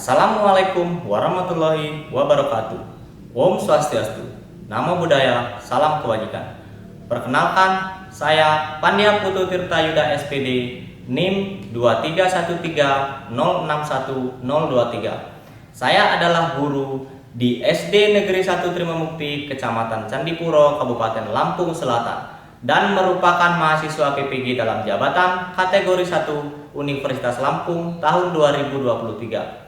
Assalamualaikum warahmatullahi wabarakatuh. Om Swastiastu. Namo Buddhaya, salam kebajikan. Perkenalkan, saya Pandya Putu Tirta Yuda SPD, NIM 23130610023. Saya adalah guru di SD Negeri 1 Trimamukti, Kecamatan Candipuro, Kabupaten Lampung Selatan, dan merupakan mahasiswa PPG dalam jabatan kategori 1 Universitas Lampung tahun 2023.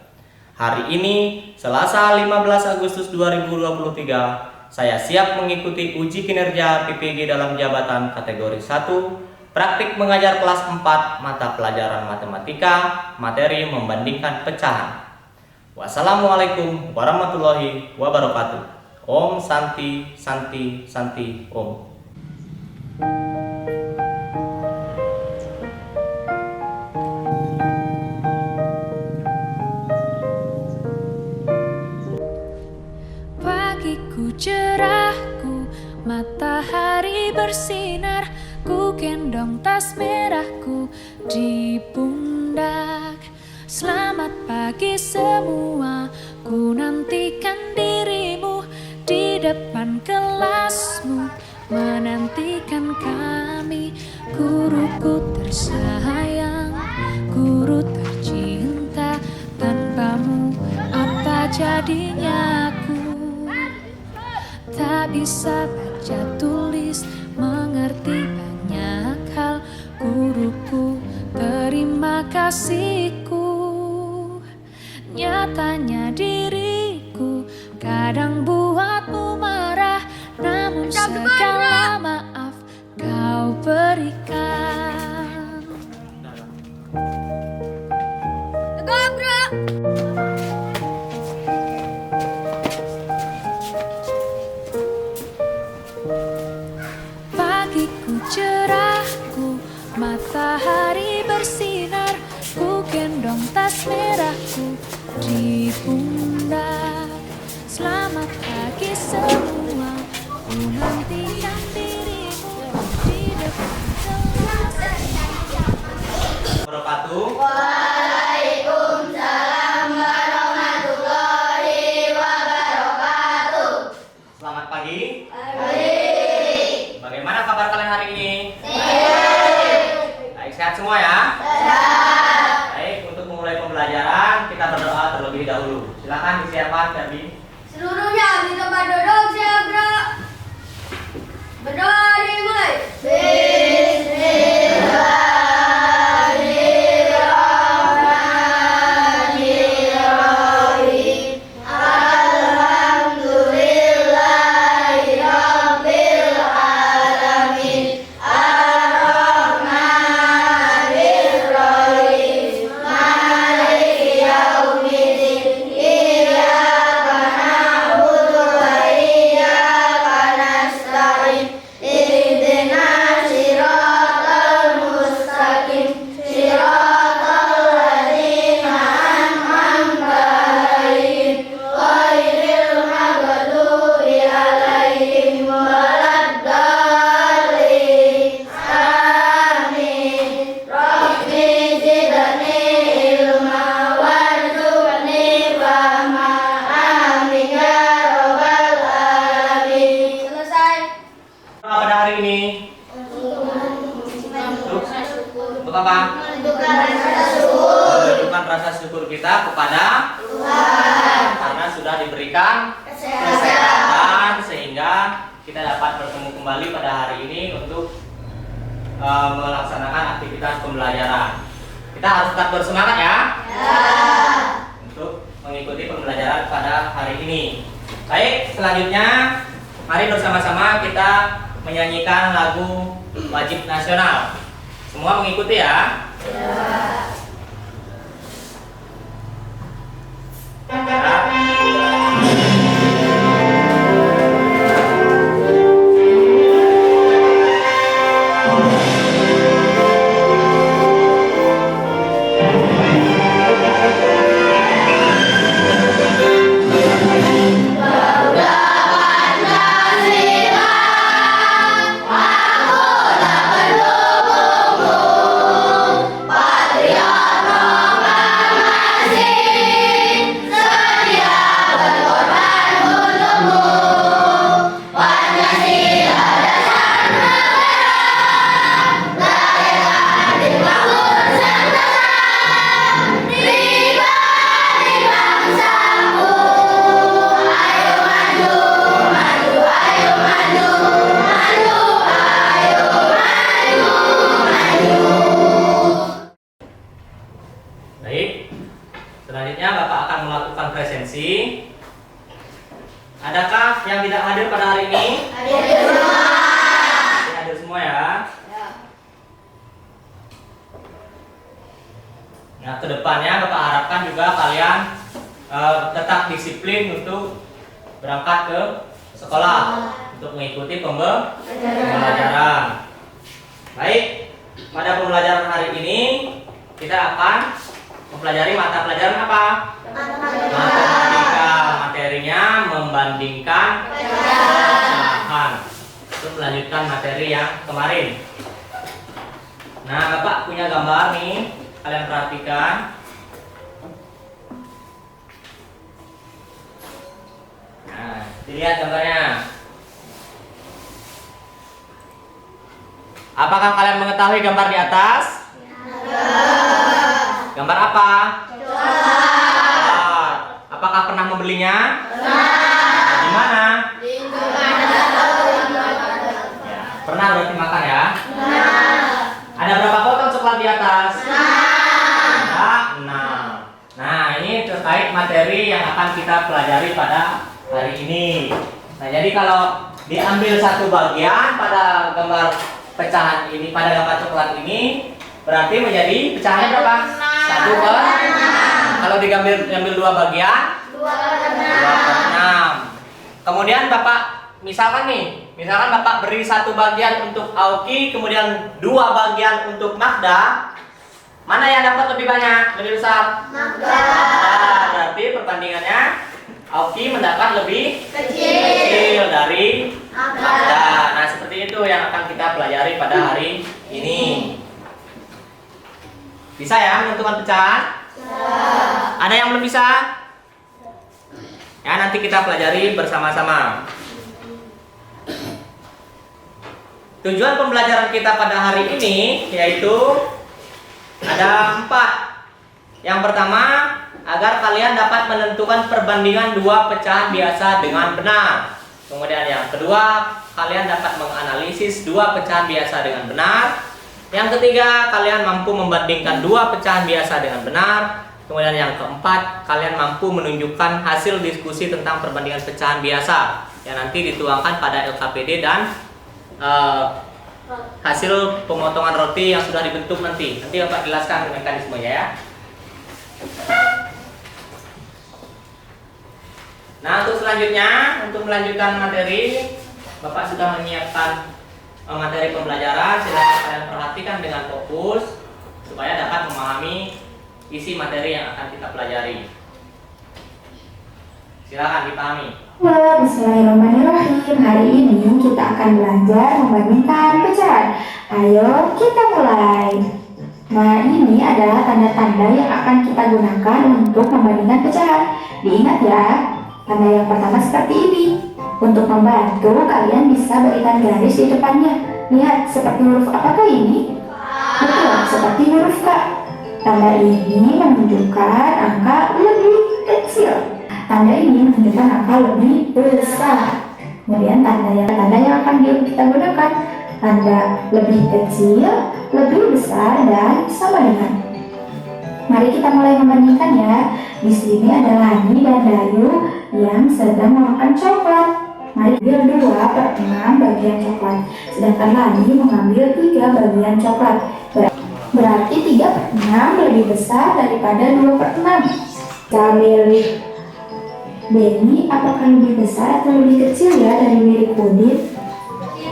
Hari ini, Selasa 15 Agustus 2023, saya siap mengikuti uji kinerja PPG dalam jabatan kategori 1, praktik mengajar kelas 4, mata pelajaran matematika, materi membandingkan pecahan. Wassalamualaikum warahmatullahi wabarakatuh. Om Santi Santi Santi Om. Pagiku cerahku, matahari bersinar, ku gendong tas merahku di pundak. Selamat pagi semua, ku nantikan dirimu di depan kelasmu, menantikan kami. Guruku tersayang, guru tercinta, tanpamu apa jadinya aku? Tak bisa baca tulis, mengerti banyak hal. Guruku, terima kasihku. Nyatanya diriku kadang buatmu marah, namun segala maaf kau berikan. Pagiku cerahku, matahari bersinar, ku gendong tas merahku di pundak. Selamat pagi semua, ku nantikan dirimu di depan kelas. Wabarakatuh. Waalaikumsalam warahmatullahi wabarakatuh. Selamat pagi. Baik. Bagaimana kabar kalian hari ini? Baik, sehat semua ya? Sehat. Baik, untuk memulai pembelajaran kita berdoa terlebih dahulu. Silakan disiapkan, Ferdi. Seluruhnya di tempat duduk siap gerak. Berdoa dimulai. Bismillahirrahmanirrahim. Alhamdulillahirabbil alamin. Ar-Rahmanir-Rahim. Maliki yaumiddin. Iyyaka na'budu wa iyyaka nasta'in. Ihdinas siratal mustaqim. Siratal ladzina an'amta 'alaihim ghairil maghdubi 'alaihim waladdallin. Amin. Rabbi zidni ilma warzuqni fahma. Amin ya rabbal alamin. Selesai. Pada hari ini untuk apa? Menunjukkan rasa syukur kita kepada Tuhan karena sudah diberikan kesehatan sehingga kita dapat bertemu kembali pada hari ini untuk melaksanakan aktivitas pembelajaran. Kita harus tetap bersemangat ya untuk mengikuti pembelajaran pada hari ini. Baik, selanjutnya mari bersama-sama kita menyanyikan lagu wajib nasional. Semua mengikuti ya. Patriot nomor kedepannya Bapak harapkan juga kalian tetap disiplin untuk berangkat ke sekolah untuk mengikuti pembelajaran. Baik, pada pembelajaran hari ini kita akan mempelajari mata pelajaran apa? Matematika. Materinya membandingkan pecahan. Untuk melanjutkan materi yang kemarin. Nah, Bapak punya gambar nih, kalian perhatikan. Nah, dilihat gambarnya. Apakah kalian mengetahui gambar di atas? Gambar apa? Coklat. Apakah pernah membelinya? Di mana? Ya, pernah berarti makan ya? Ada berapa potong coklat di atas? Ada 6. Nah, ini terkait materi yang akan kita pelajari pada hari ini. Nah, jadi kalau diambil satu bagian pada gambar pecahan ini, pada gambar coklat ini, berarti menjadi pecahannya berapa? 1/6. Kalau diambil dua bagian, 2/6. Kemudian Bapak misalkan Bapak beri satu bagian untuk Auki, kemudian 2 bagian untuk Magda. Mana yang dapat lebih banyak, lebih besar? Magda. Berarti perbandingannya Auki mendapat lebih kecil dari Magda. Nah, seperti itu yang akan kita pelajari pada hari ini. Bisa ya menentukan pecahan? Ada yang belum bisa? Ya, nanti kita pelajari bersama-sama. Tujuan pembelajaran kita pada hari ini yaitu ada 4. Yang pertama, agar kalian dapat menentukan perbandingan 2 pecahan biasa dengan benar. Kemudian yang kedua, kalian dapat menganalisis 2 pecahan biasa dengan benar. Yang ketiga, kalian mampu membandingkan 2 pecahan biasa dengan benar. Kemudian yang keempat, kalian mampu menunjukkan hasil diskusi tentang perbandingan pecahan biasa yang nanti dituangkan pada LKPD dan hasil pemotongan roti yang sudah dibentuk nanti. Nanti Bapak jelaskan mekanismenya ya. Nah, untuk selanjutnya, untuk melanjutkan materi, Bapak sudah menyiapkan materi pembelajaran. Silakan kalian perhatikan dengan fokus supaya dapat memahami isi materi yang akan kita pelajari. Silakan dipahami. Bismillahirrahmanirrahim. Hari ini kita akan belajar membandingkan pecahan. Ayo kita mulai. Nah, ini adalah tanda-tanda yang akan kita gunakan untuk membandingkan pecahan. Diingat ya, tanda yang pertama seperti ini. Untuk membantu, kalian bisa berikan garis di depannya. Lihat, seperti huruf apakah ini? Betul, seperti huruf K. Tanda ini menunjukkan angka lebih kecil. Tanda ini menunjukkan angka lebih besar. Kemudian tanda yang akan kita gunakan, tanda lebih kecil, lebih besar, dan sama dengan. Mari kita mulai membandingkan ya. Di sini ada Lani dan Dayu yang sedang memakan coklat. Mari ambil 2/6 bagian coklat. Sedangkan Lani mengambil 3 bagian coklat. Berarti 3/6 lebih besar daripada 2/6. Kita milih Benny, apakah lebih besar atau lebih kecil ya dari milik Udin?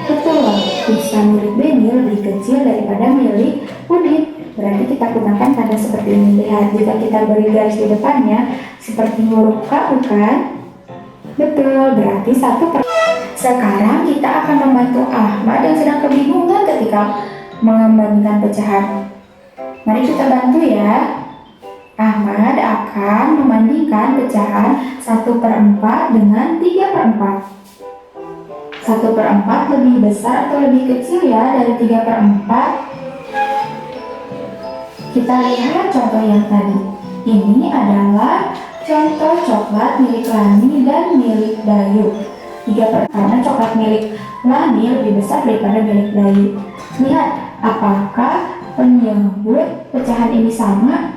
Betul, bisa milik Benny lebih kecil daripada milik Udin. Berarti kita gunakan tanda seperti ini. Lihat, jika kita beri garis di depannya seperti huruf K, bukan? Betul, berarti 1/. Sekarang kita akan membantu Ahmad yang sedang kebingungan ketika membandingkan pecahan. Mari kita bantu ya. Ahmad akan membandingkan pecahan 1/4 dengan 3/4. 1/4 lebih besar atau lebih kecil ya dari 3/4? Kita lihat contoh yang tadi. Ini adalah contoh coklat milik Lani dan milik Dayu. 3/4, karena coklat milik Lani lebih besar daripada milik Dayu. Lihat, apakah penyebut pecahan ini sama?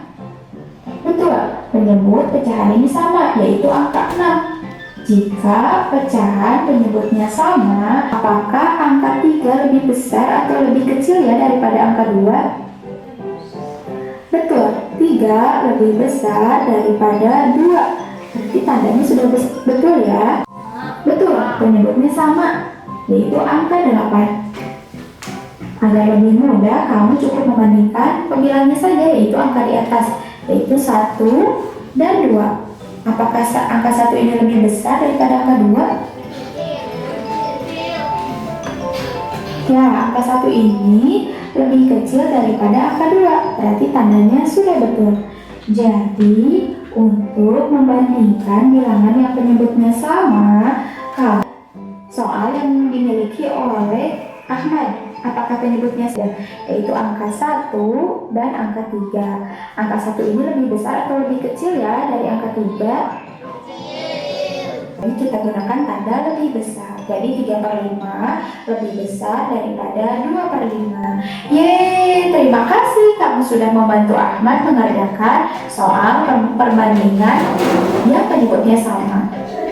Betul, penyebut pecahan ini sama, yaitu angka 6. Jika pecahan penyebutnya sama, apakah angka 3 lebih besar atau lebih kecil ya daripada angka 2? Betul, 3 lebih besar daripada 2. Berarti tandanya sudah betul ya. Betul, penyebutnya sama, yaitu angka 8. Agar lebih mudah, kamu cukup membandingkan pembilangnya saja, yaitu angka di atas, yaitu 1 dan 2. Apakah angka 1 ini lebih besar daripada angka 2? Ya, angka 1 ini lebih kecil daripada angka 2. Berarti tandanya sudah betul. Jadi, untuk membandingkan bilangan yang penyebutnya sama, soal yang dimiliki oleh Ahmad, apakah penyebutnya sama? Yaitu angka 1 dan angka 3. Angka 1 ini lebih besar atau lebih kecil ya dari angka 3? Jadi kita gunakan tanda lebih besar. Jadi 3/5 lebih besar daripada 2/5. Yeay, terima kasih kamu sudah membantu Ahmad mengerjakan soal perbandingan yang penyebutnya sama.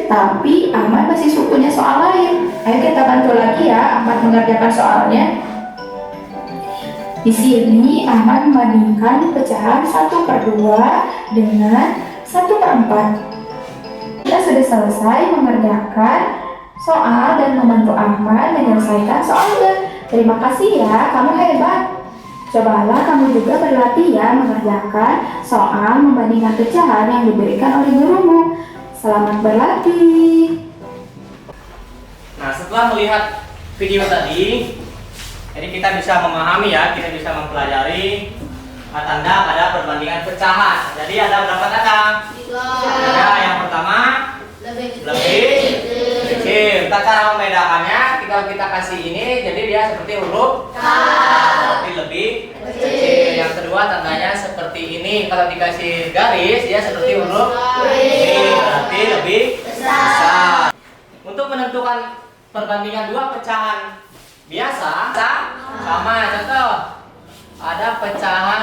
Tapi Ahmad masih punya soal lain. Ayo kita bantu lagi ya Ahmad mengerjakan soalnya. Di sini Ahmad membandingkan pecahan 1/2 dengan 1/4. Kita sudah selesai mengerjakan soal dan membantu Ahmad menyelesaikan soalnya. Terima kasih ya, kamu hebat. Cobalah kamu juga berlatih ya mengerjakan soal membandingkan pecahan yang diberikan oleh gurumu. Selamat berlatih. Nah, setelah melihat video tadi, jadi kita bisa memahami ya, kita bisa mempelajari tanda pada perbandingan pecahan. Jadi ada berapa tanda? 3. Yang pertama lebih kecil. Kita cara membedakannya, kita kasih ini, jadi dia seperti huruf K, berarti lebih kecil. Yang kedua tandanya seperti ini, kalau dikasih garis dia seperti huruf V, berarti lebih besar. Untuk menentukan perbandingan dua pecahan biasa sama. Contoh, ada pecahan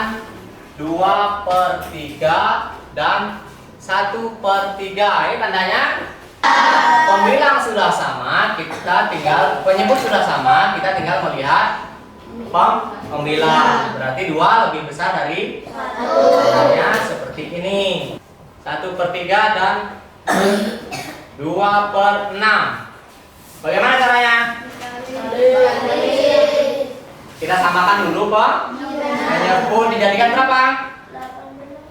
2/3 dan 1/3. Ini tandanya pembilang sudah sama, kita tinggal penyebut sudah sama, kita tinggal melihat pembilang. Berarti 2 lebih besar dari 1. Tandanya seperti ini. 1/3 dan 2/6. Bagaimana caranya? Kita samakan dulu, Pak. Menyebut dijadikan berapa?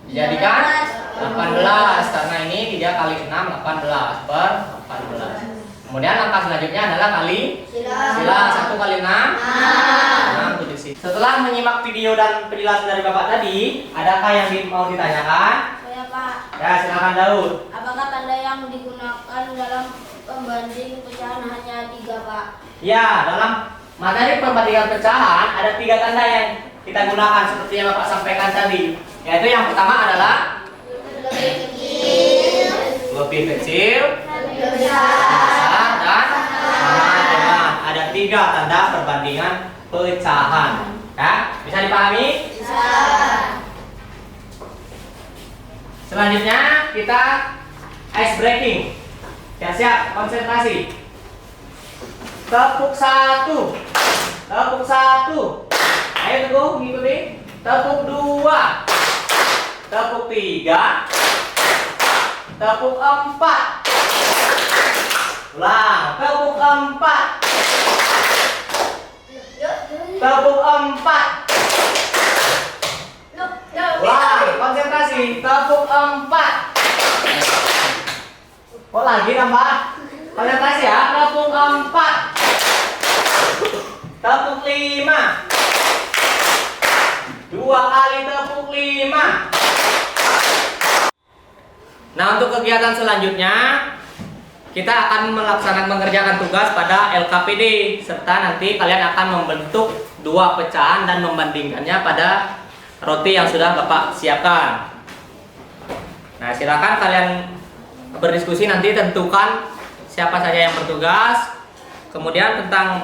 Dijadikan 18, karena ini 3 kali 6, 18/18. Kemudian langkah selanjutnya adalah kali silang. 1 kali 6, 6 tulis. Setelah menyimak video dan penjelasan dari Bapak tadi, adakah yang mau ditanyakan? Saya Pak, Ya, silakan Daud. apakah tanda yang digunakan dalam pembanding pecahan hanya 3 Pak? Ya, dalam materi perbandingan pecahan ada 3 tanda yang kita gunakan seperti yang Bapak sampaikan tadi. Yaitu yang pertama adalah lebih kecil, lebih besar, dan sama dengan. Ada 3 tanda perbandingan pecahan. Ya, bisa dipahami? bisa. Selanjutnya kita ice breaking. Siap, konsentrasi. Tepuk 1. Tepuk 1. Ayo Teguh mengikuti. Tepuk 2. Tepuk 3. Tepuk 4. Ulang. Tepuk 4. Tepuk 4. Ulang. Konsentrasi. Tepuk 4. Oh, lagi nambah. Konsentrasi ya. Tepuk 4. Tepuk 5. 2 kali tepuk 5. Nah, untuk kegiatan selanjutnya kita akan melaksanakan mengerjakan tugas pada LKPD, serta nanti kalian akan membentuk 2 pecahan dan membandingkannya pada roti yang sudah Bapak siapkan. Nah, silakan kalian berdiskusi, nanti tentukan siapa saja yang bertugas. Kemudian tentang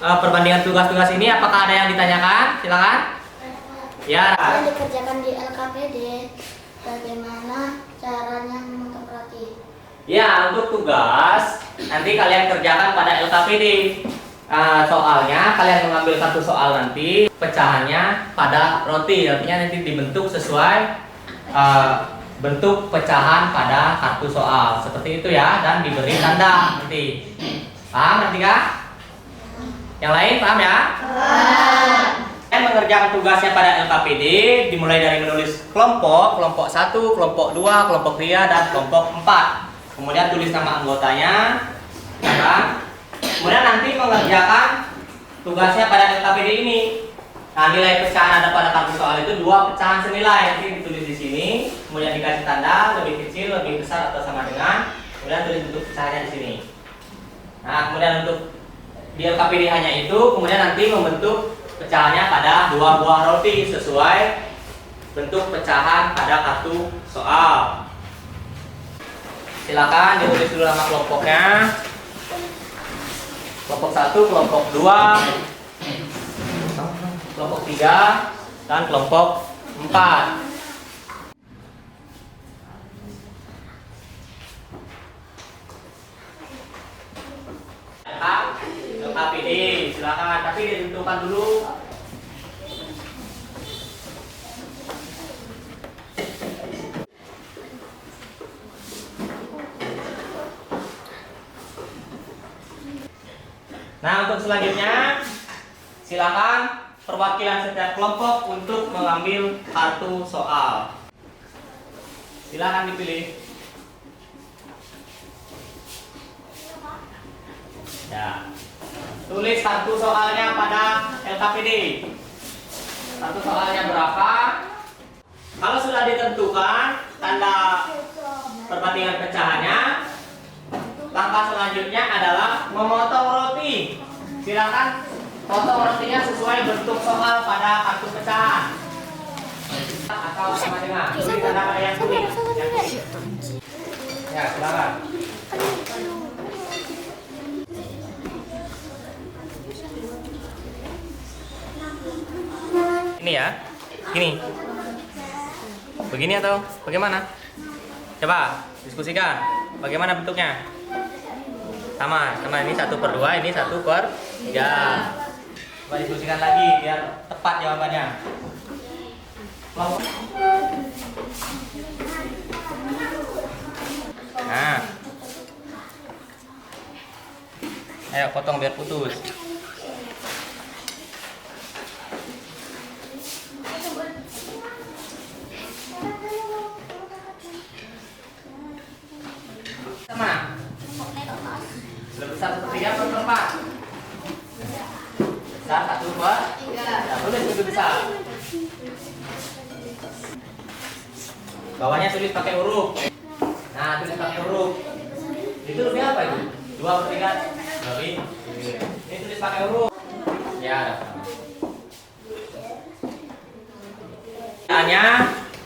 perbandingan tugas-tugas ini, apakah ada yang ditanyakan? Silakan. Ya. Yang dikerjakan di LKPD, bagaimana caranya memotong roti? Ya, untuk tugas nanti kalian kerjakan pada LKPD. soalnya kalian mengambil satu soal nanti pecahannya pada roti, artinya nanti dibentuk sesuai bentuk pecahan pada kartu soal seperti itu ya, dan diberi tanda nanti. Paham nanti kah? Yang lain paham ya? Kalian mengerjakan tugasnya pada LKPD dimulai dari menulis kelompok 1, kelompok 2, kelompok 3, dan kelompok 4. Kemudian tulis nama anggotanya, ya kan? Kemudian nanti mengerjakan tugasnya pada LKPD ini. Nah, nilai pecahan ada pada kartu soal itu 2 pecahan senilai, nanti ditulis di sini, kemudian dikasih tanda lebih kecil, lebih besar atau sama dengan, kemudian tulis bentuk pecahannya di sini. Nah, kemudian untuk di LKPD hanya itu, kemudian nanti membentuk pecahannya pada 2 buah roti sesuai bentuk pecahan pada kartu soal. Silakan ditulis dulu nama kelompoknya. Kelompok 1, kelompok 2, kelompok 3, dan kelompok 4. LKPD, silakan, tapi ditentukan dulu. Nah, untuk selanjutnya silakan perwakilan setiap kelompok untuk mengambil kartu soal. Silakan dipilih. Ya. Tulis kartu soalnya pada LKPD. Kartu soalnya berapa? Kalau sudah ditentukan tanda perbandingan pecahannya, langkah selanjutnya adalah memotong roti. Silakan potong rotinya sesuai bentuk soal pada kartu pecahan atau sama dengan tulis tanda pada yang kuning. Ya, silakan. Ini ya, gini, begini atau bagaimana? Coba diskusikan. Bagaimana bentuknya? Sama ini 1/2, ini 1/3. Coba diskusikan lagi biar tepat jawabannya. Nah, ayo potong biar putus. Sama. Lebih besar 1/3 atau 1/4? Besar 1/3. Ya, tulis lebih besar. Bawahnya tulis pakai huruf. Nah, tulis pakai huruf. Itu lebih apa itu? 2/3 lebih. Ini tulis pakai huruf. Ya, ada. Tanya,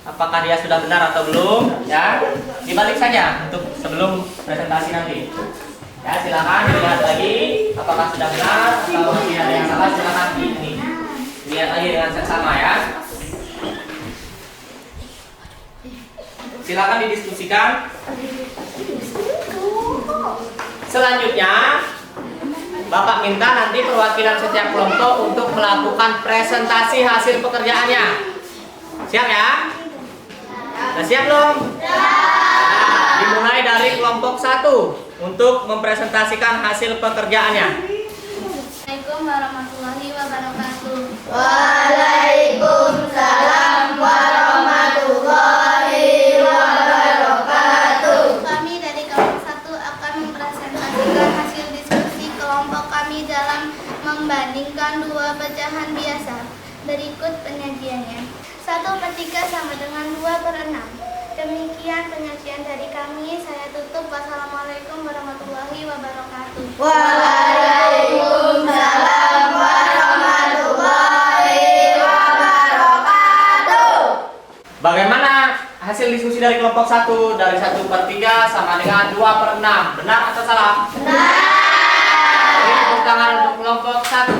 apakah dia sudah benar atau belum? Ya, dibalik saja untuk sebelum presentasi nanti. Ya, silakan dilihat lagi apakah sudah benar atau masih ada yang salah. Silakan ini lihat lagi dengan seksama ya. Silakan didiskusikan. Selanjutnya Bapak minta nanti perwakilan setiap kelompok untuk melakukan presentasi hasil pekerjaannya. Siap ya? Sudah siap belum? Nah, dimulai dari kelompok 1 untuk mempresentasikan hasil pekerjaannya. Assalamualaikum warahmatullahi wabarakatuh. Waalaikumsalam warahmatullahi wabarakatuh. Kami dari kelompok 1 akan mempresentasikan hasil diskusi kelompok kami dalam membandingkan 2 pecahan biasa. Berikut penyajiannya. 1/3 sama dengan 2/6. Demikian penyajian dari kami. Saya tutup. Wassalamualaikum warahmatullahi wabarakatuh. Waalaikumsalam warahmatullahi wabarakatuh. Bagaimana hasil diskusi dari kelompok 1? Dari 1/3 sama dengan 2/6. Benar atau salah? Benar. Tepuk tangan untuk kelompok 1.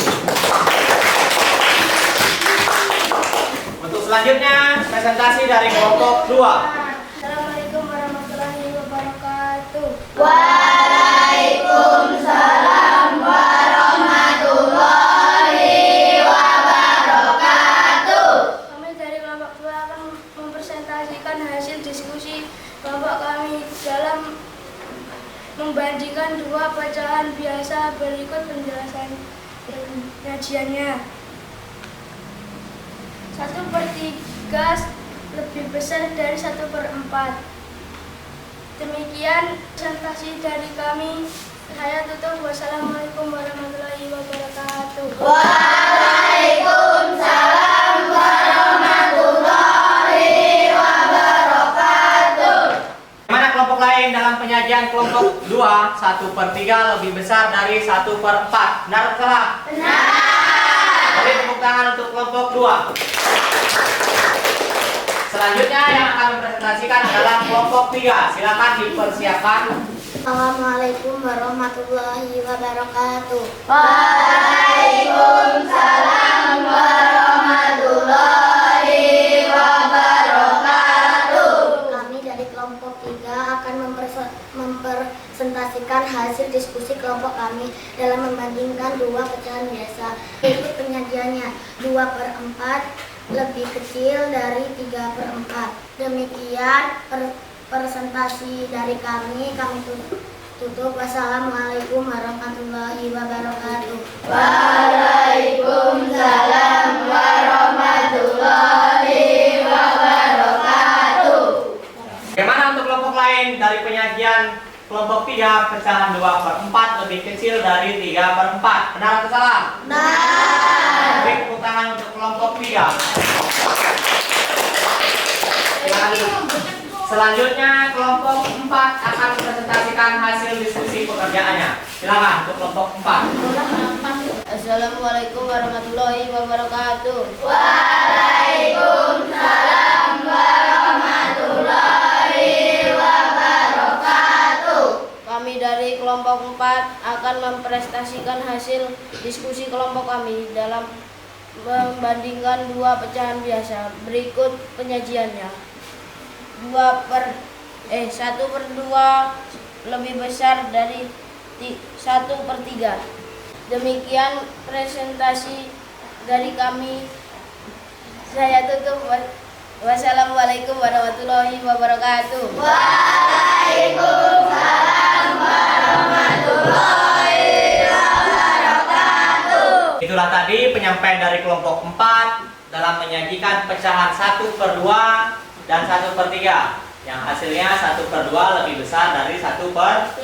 Untuk selanjutnya presentasi dari kelompok 2. Assalamualaikum warahmatullahi wabarakatuh. Waalaikumsalam warahmatullahi 1/3 lebih besar dari 1/4. Demikian presentasi dari kami. Saya tutup. Wassalamualaikum warahmatullahi wabarakatuh. Waalaikumsalam warahmatullahi wabarakatuh. Mana kelompok lain dalam penyajian kelompok 2, 1/3 lebih besar dari 1/4. Benar atau salah? Benar. Beri tepuk tangan untuk kelompok 2. Selanjutnya yang akan mempresentasikan adalah kelompok 3. Silakan dipersiapkan. Assalamualaikum warahmatullahi wabarakatuh. Waalaikumsalam warahmatullahi wabarakatuh. Kami dari kelompok 3 akan mempresentasikan hasil diskusi kelompok kami dalam membandingkan dua pecahan biasa. Berikut penyajiannya. 2/4 lebih kecil dari 3/4. Demikian presentasi dari kami tutup. Wassalamualaikum warahmatullahi wabarakatuh. Waalaikumsalam warahmatullahi wabarakatuh. Bagaimana untuk kelompok lain dari penyajian kelompok 3, pecahan 2/4 lebih kecil dari 3/4. Benar atau salah? Benar. Beri tepuk tangan untuk kelompok 3. Silakan duduk. Selanjutnya kelompok 4 akan mempresentasikan hasil diskusi pekerjaannya. Silakan untuk kelompok 4. Assalamualaikum warahmatullahi wabarakatuh. Waalaikumsalam warahmatullahi wabarakatuh. Kami dari kelompok 4 akan mempresentasikan hasil diskusi kelompok kami dalam membandingkan dua pecahan biasa. Berikut penyajiannya. 1/2 lebih besar dari 1/3. Demikian presentasi dari kami. Saya tutup. Wassalamualaikum warahmatullahi wabarakatuh. Waalaikumsalam warahmatullahi wabarakatuh. Itulah tadi penyampaian dari kelompok 4 dalam menyajikan pecahan 1/2 dan 1/3 yang hasilnya 1/2 lebih besar dari 1/3.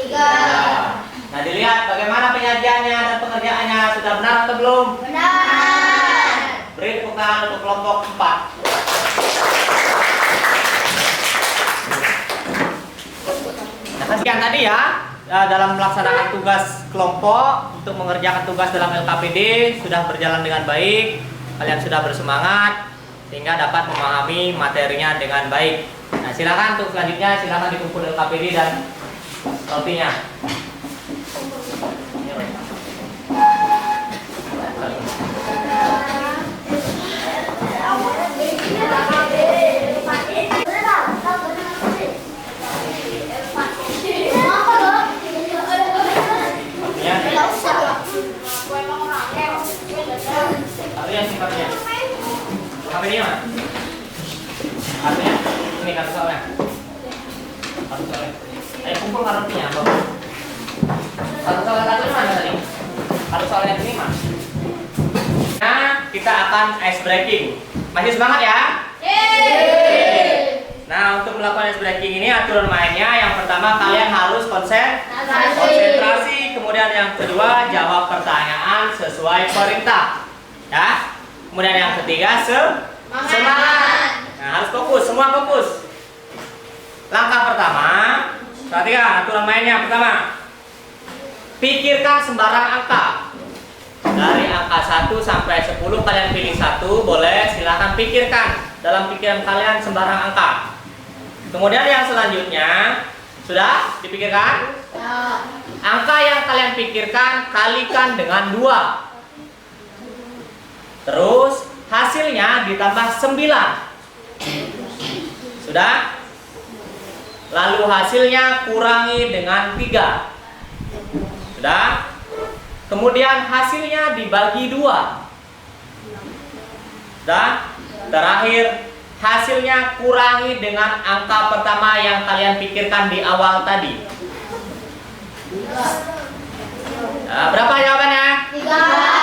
Nah, dilihat bagaimana penyajiannya dan pengerjaannya. Sudah benar atau belum? Benar. Beri tepuk tangan untuk kelompok 4. Nah, sekian tadi ya dalam melaksanakan tugas kelompok untuk mengerjakan tugas dalam LKPD sudah berjalan dengan baik. Kalian sudah bersemangat sehingga dapat memahami materinya dengan baik. Nah, silakan untuk selanjutnya silakan dikumpul LKPD dan rotinya. Artinya sifatnya. HP-nya mana? Artinya ini kartu soalnya. Kartu soalnya. Ayo kumpul kartunya, Bapak. Kartu soalnya mana tadi? Kartu soalnya ini mana? Nah, kita akan ice breaking. Masih semangat ya? Nah, untuk melakukan ice breaking ini aturan mainnya yang pertama kalian harus konsentrasi, kemudian yang kedua jawab pertanyaan sesuai perintah. Ya. Kemudian yang ketiga semangat. Nah, harus fokus, semua fokus. Langkah pertama, perhatikan aturan mainnya. Pertama, pikirkan sembarang angka. Dari angka 1 sampai 10 kalian pilih satu, boleh silakan pikirkan dalam pikiran kalian sembarang angka. Kemudian yang selanjutnya, sudah dipikirkan? Ya. Angka yang kalian pikirkan kalikan dengan 2. Terus hasilnya ditambah 9. Sudah? Lalu hasilnya kurangi dengan 3. Sudah? Kemudian hasilnya dibagi 2. Sudah? Terakhir hasilnya kurangi dengan angka pertama yang kalian pikirkan di awal tadi. Nah, berapa jawabannya? 3.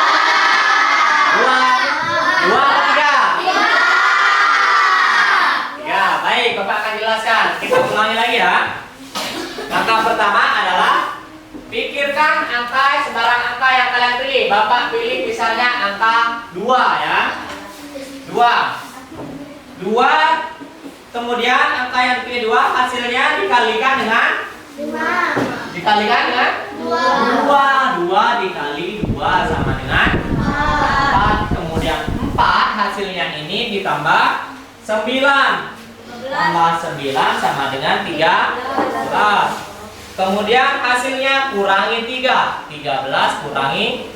2 atau 3? ulangi lagi ya. Langkah pertama adalah pikirkan sembarang angka yang kalian pilih. Bapak pilih misalnya angka 2 ya. 2. Kemudian angka yang dipilih 2 hasilnya dikalikan dengan 5. dikalikan dengan 2 dikali 2 sama dengan 4. Kemudian 4 hasilnya ini ditambah 9. Tambah 9 sama dengan 13. Kemudian hasilnya kurangi 3. 13 kurangi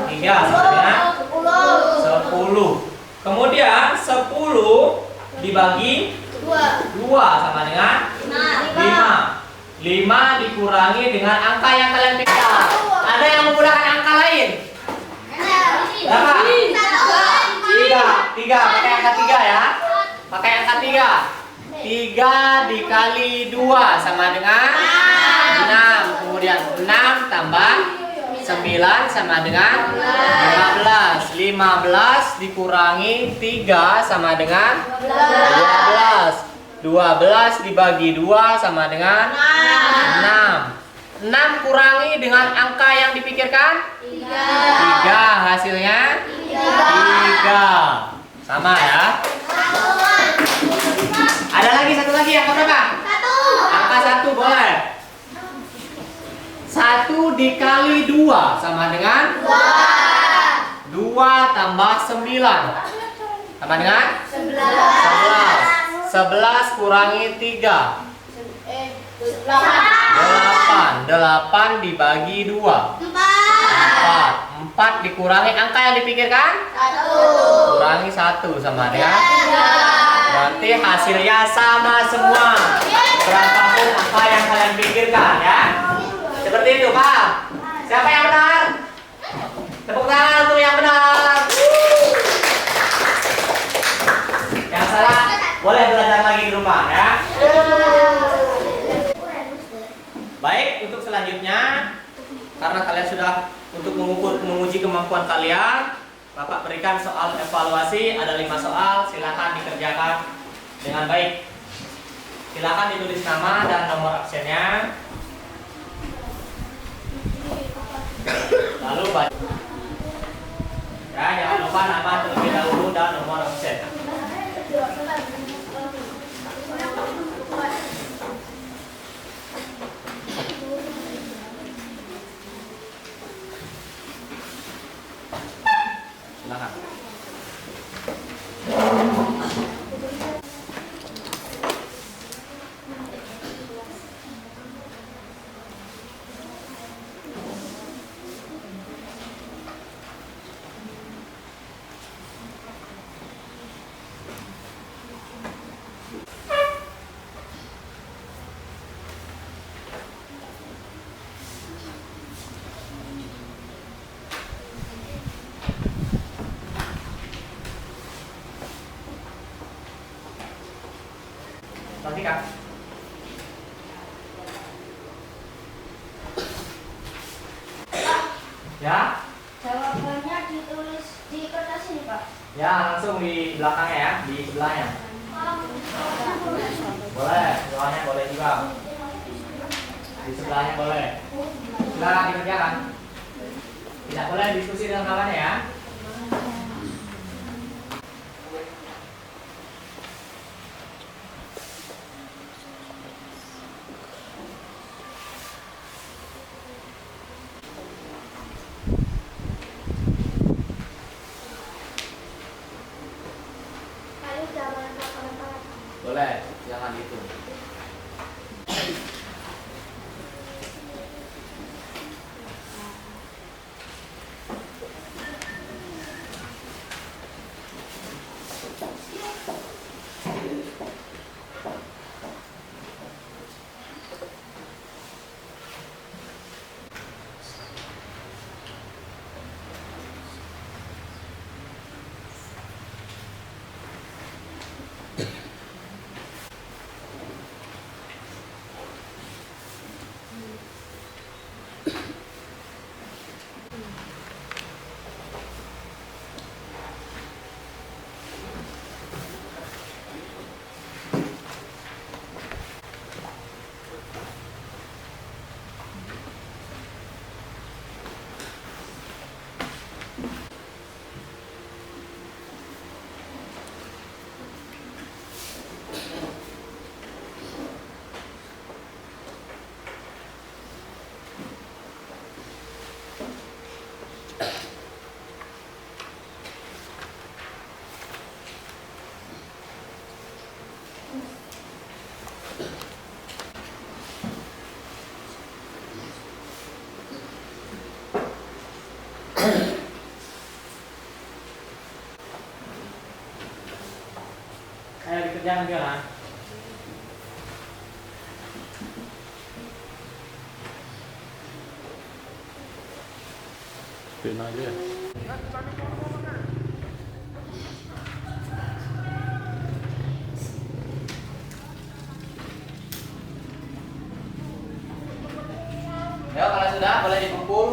3 sama dengan 10. Kemudian 10 dibagi 2 sama dengan 5. 5 dikurangi dengan angka yang kalian pilih. Ada yang menggunakan angka lain? Berapa? 3. Pakai angka 3 ya. Pakai angka 3. 3 dikali 2 sama dengan 6. Kemudian 6 tambah 9 sama dengan 15. 15 dikurangi 3 sama dengan 12. 12 dibagi 2 sama dengan 6. 6 kurangi dengan angka yang dipikirkan 3. Hasilnya 3. Sama ya. Ada lagi satu lagi yang berapa? Angka 1 boleh. 1 dikali 2 sama dengan 2 tambah 9 sama dengan 11 kurangi 3 8 dibagi 2 4 dikurangi angka yang dipikirkan 1. kurangi 1 sama dengan berarti hasilnya sama semua berapapun angka yang kalian pikirkan ya. Seperti itu, Pak. Siapa yang benar? Tepuk tangan untuk yang benar. Yang salah boleh belajar lagi di rumah ya. Baik, untuk selanjutnya karena kalian sudah untuk menguji kemampuan kalian, Bapak berikan soal evaluasi, ada 5 soal, silakan dikerjakan dengan baik. Silakan ditulis nama dan nomor absennya. Lalu baca. Ya, jangan lupa nama terlebih dahulu dan nomor absen. Silakan. Perhatikan. Ya? Jawabannya ditulis di kertas ini, Pak. Ya, langsung di belakangnya ya, di sebelahnya. Boleh, sebelahnya boleh juga. Di sebelahnya boleh. Silakan dikerjakan. Tidak boleh diskusi dengan kawannya ya. Boleh, jangan itu. Ayo dikerjakan Fiona. Fiona aja ya. Ya, kalau sudah boleh dikumpul.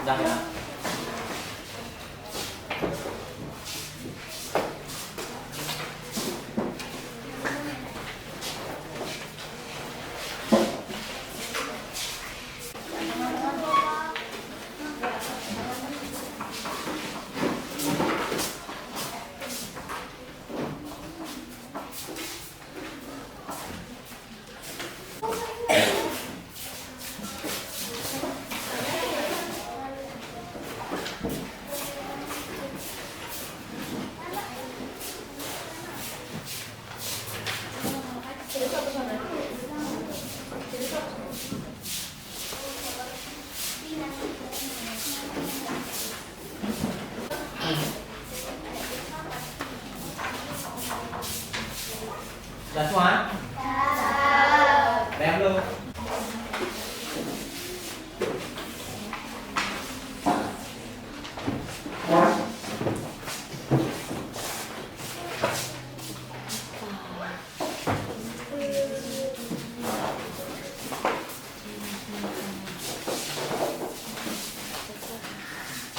Sudah ya. Sudah semua? Rem dulu.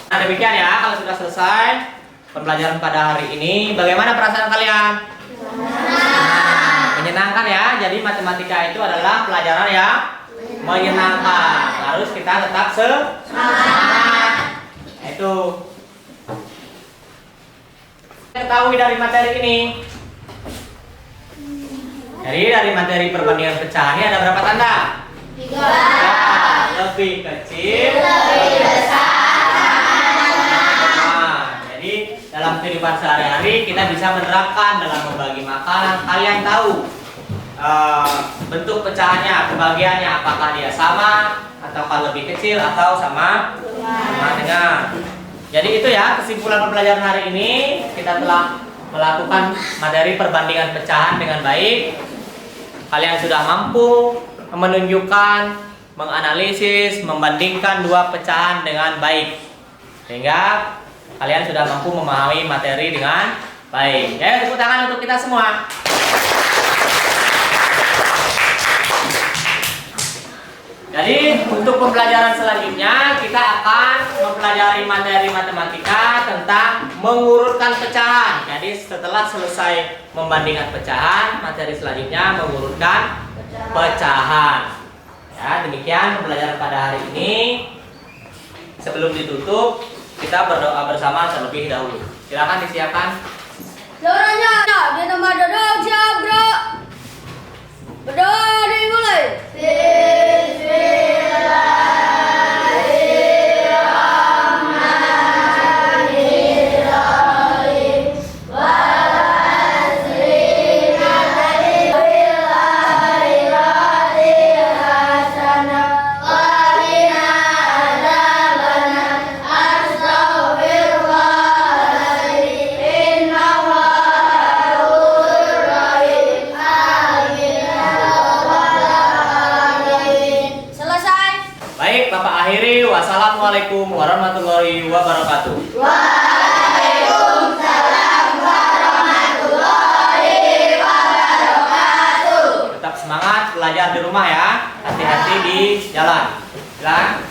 Nah, demikian ya, kalau sudah selesai pembelajaran pada hari ini, bagaimana perasaan kalian? Menyenangkan ya. Jadi matematika itu adalah pelajaran yang menyenangkan. Harus kita tetap semangat. Itu ketahui dari materi ini. Jadi dari materi perbandingan pecahan ini ada berapa tanda? 3. Lebih kecil, lebih besar. Jadi dalam kehidupan sehari-hari kita bisa menerapkan dalam membagi makanan. Kalian tahu bentuk pecahannya, pembagiannya, apakah dia sama ataukah lebih kecil atau sama dengan. Jadi itu ya kesimpulan pembelajaran hari ini. Kita telah melakukan materi perbandingan pecahan dengan baik. Kalian sudah mampu menunjukkan, menganalisis, membandingkan dua pecahan dengan baik, sehingga kalian sudah mampu memahami materi dengan baik. Ya, tepuk tangan untuk kita semua. Jadi untuk pembelajaran selanjutnya kita akan mempelajari materi matematika tentang mengurutkan pecahan. Jadi setelah selesai membandingkan pecahan, materi selanjutnya mengurutkan pecahan. Ya, demikian pembelajaran pada hari ini. Sebelum ditutup, kita berdoa bersama terlebih dahulu. Silakan disiapkan. Doanya di nama dodok siap bro. Berdoa dimulai. Wassalamualaikum warahmatullahi wabarakatuh. Waalaikumsalam warahmatullahi wabarakatuh. Tetap semangat belajar di rumah ya. Hati-hati di jalan. Silakan.